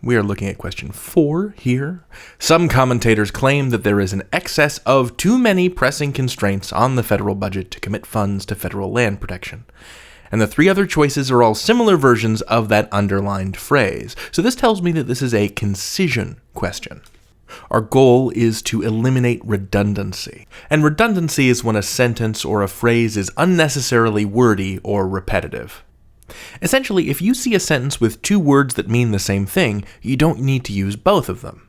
We are looking at question 4 here. Some commentators claim that there is an excess of too many pressing constraints on the federal budget to commit funds to federal land protection. And the 3 other choices are all similar versions of that underlined phrase. So this tells me that this is a concision question. Our goal is to eliminate redundancy. And redundancy is when a sentence or a phrase is unnecessarily wordy or repetitive. Essentially, if you see a sentence with 2 words that mean the same thing, you don't need to use both of them.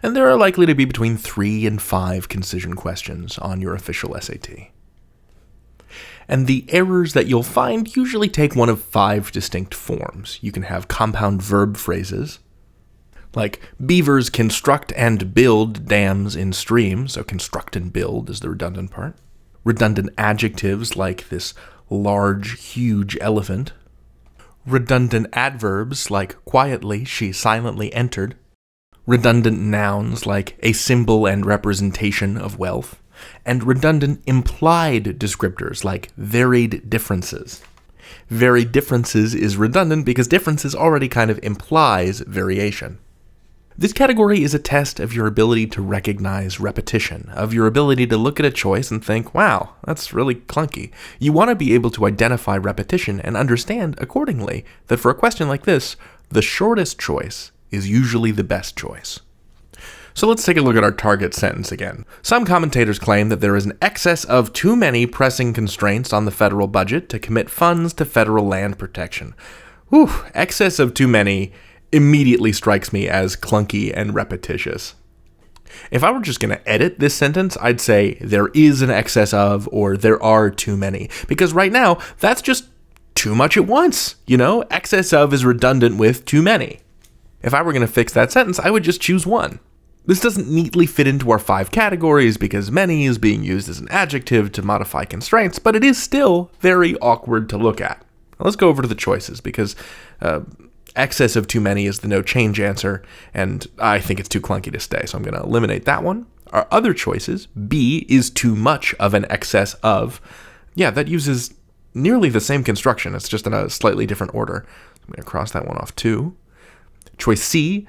And there are likely to be between 3 and 5 concision questions on your official SAT. And the errors that you'll find usually take one of 5 distinct forms. You can have compound verb phrases, like beavers construct and build dams in streams, so construct and build is the redundant part. Redundant adjectives like this large, huge elephant. Redundant adverbs like quietly, she silently entered. Redundant nouns like a symbol and representation of wealth. And redundant implied descriptors like varied differences. Varied differences is redundant because differences already kind of implies variation. This category is a test of your ability to recognize repetition, of your ability to look at a choice and think, wow, that's really clunky. You want to be able to identify repetition and understand accordingly that for a question like this, the shortest choice is usually the best choice. So let's take a look at our target sentence again. Some commentators claim that there is an excess of too many pressing constraints on the federal budget to commit funds to federal land protection. Whew, excess of too many immediately strikes me as clunky and repetitious. If I were just going to edit this sentence, I'd say there is an excess of, or there are too many. Because right now, that's just too much at once. Excess of is redundant with too many. If I were going to fix that sentence, I would just choose one. This doesn't neatly fit into our 5 categories because many is being used as an adjective to modify constraints, but it is still very awkward to look at. Now let's go over to the choices because excess of too many is the no change answer, and I think it's too clunky to stay, so I'm going to eliminate that one. Our other choices, B is too much of an excess of. Yeah, that uses nearly the same construction, it's just in a slightly different order. I'm going to cross that one off too. Choice C,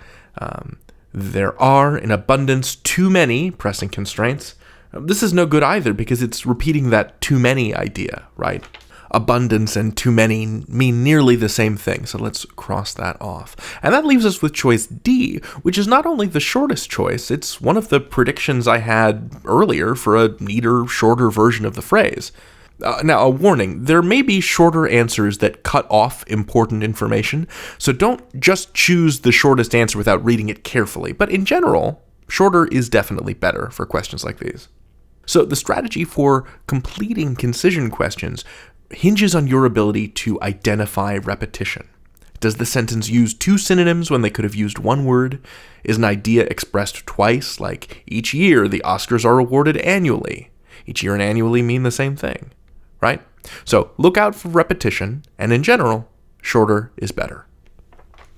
there are in abundance too many pressing constraints. This is no good either because it's repeating that too many idea, right? Abundance and too many mean nearly the same thing, so let's cross that off. And that leaves us with choice D, which is not only the shortest choice, it's one of the predictions I had earlier for a neater, shorter version of the phrase. Now, a warning, there may be shorter answers that cut off important information, so don't just choose the shortest answer without reading it carefully. But in general, shorter is definitely better for questions like these. So the strategy for completing concision questions hinges on your ability to identify repetition. Does the sentence use 2 synonyms when they could have used 1 word? Is an idea expressed twice, like each year the Oscars are awarded annually? Each year and annually mean the same thing, right? So look out for repetition, and in general, shorter is better.